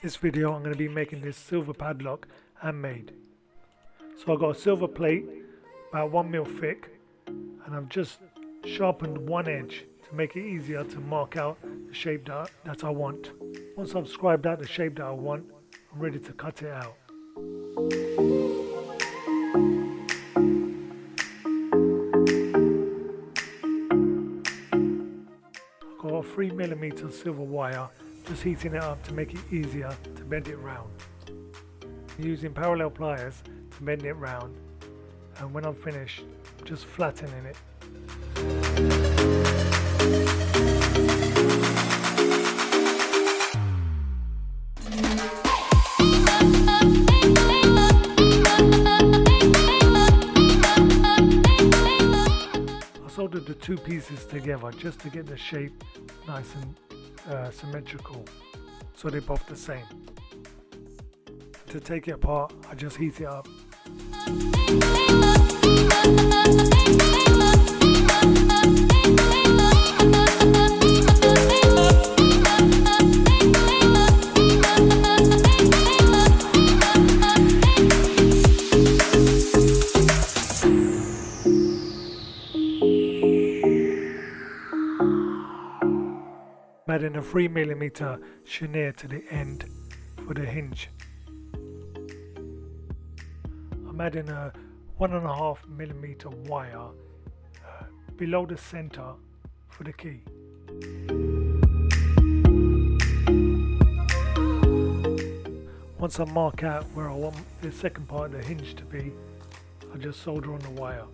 This video I'm going to be making this silver padlock handmade. So I've got a silver plate about 1mm thick, and I've just sharpened one edge to make it easier to mark out the shape that I want. Once I've scribed out the shape that I want, I'm ready to cut it out. I've got a 3mm silver wire, just heating it up to make it easier to bend it round. I'm using parallel pliers to bend it round, and when I'm finished, I'm just flattening it. I soldered the two pieces together just to get the shape nice and symmetrical, so they're both the same. To take it apart, I just heat it up. Adding a 3mm chenille to the end for the hinge. I'm adding a 1.5mm wire below the center for the key. Once I mark out where I want the second part of the hinge to be, I just solder on the wire.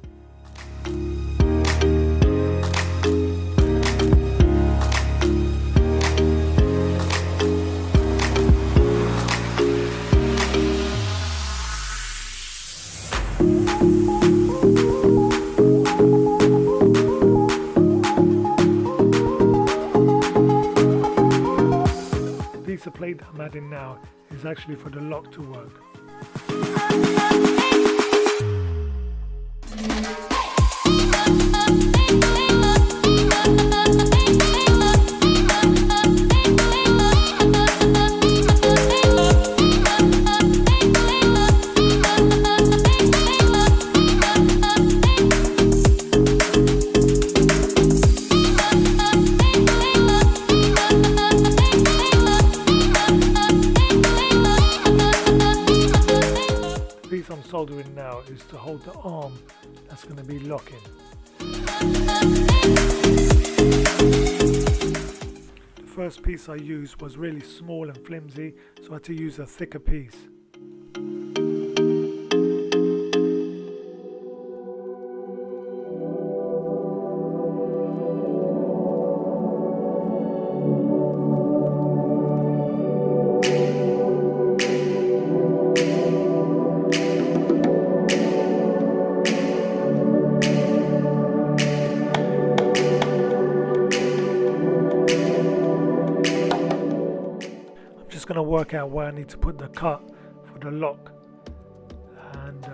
The plate that I'm adding now is actually for the lock to work. The piece I'm soldering now is to hold the arm that's going to be locking. The first piece I used was really small and flimsy, so I had to use a thicker piece. Going to work out where I need to put the cut for the lock, and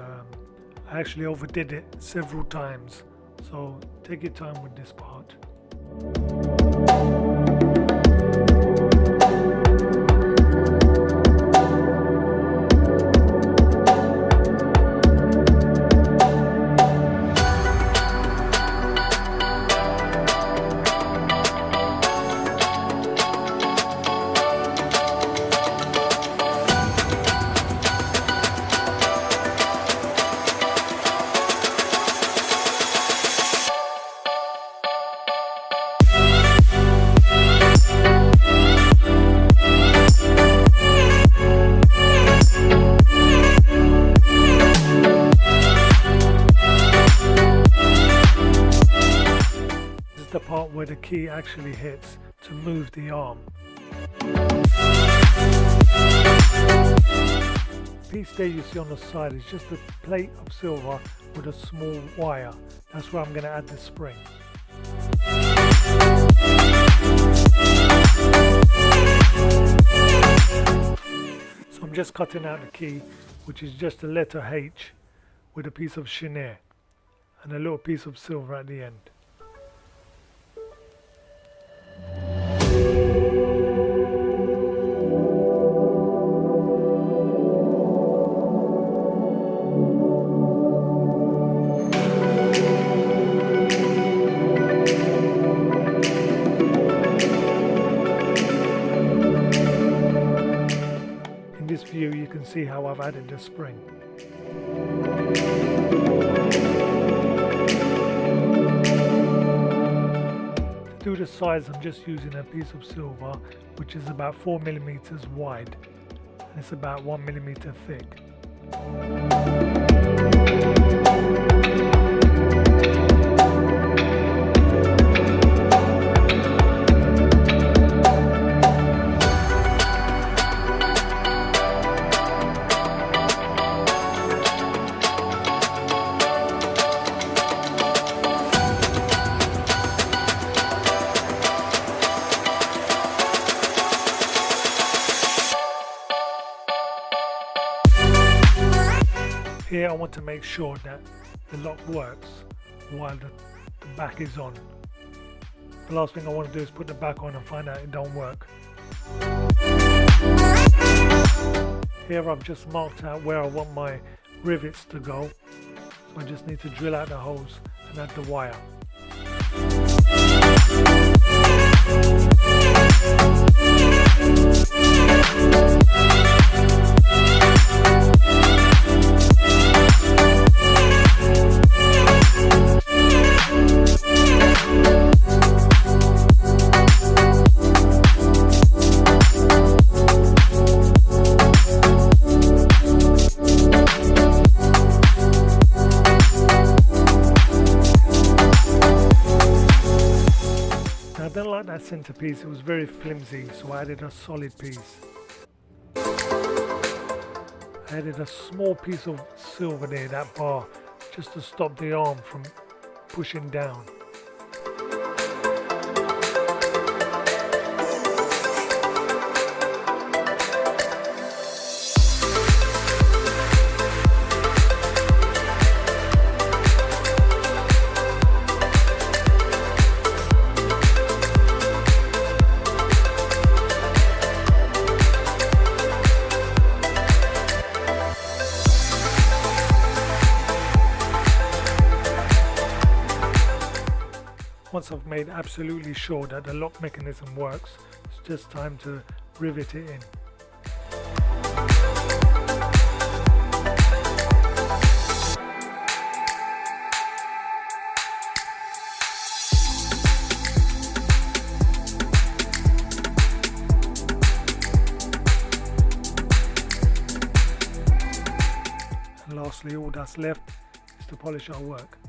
I actually overdid it several times, so take your time with this part. The part where the key actually hits to move the arm. The piece there you see on the side is just a plate of silver with a small wire. That's where I'm going to add the spring. So I'm just cutting out the key, which is just the letter H with a piece of chenille and a little piece of silver at the end. see how I've added the spring. To do the size, I'm just using a piece of silver which is about 4mm wide and it's about 1mm thick. Here I want to make sure that the lock works while the back is on. The last thing I want to do is put the back on and find out it don't work. Here I've just marked out where I want my rivets to go. So I just need to drill out the holes and add the wire. I don't like that centerpiece, it was very flimsy, so I added a solid piece. I added a small piece of silver near that bar, just to stop the arm from pushing down. Once I've made absolutely sure that the lock mechanism works, it's just time to rivet it in. And lastly, all that's left is to polish our work.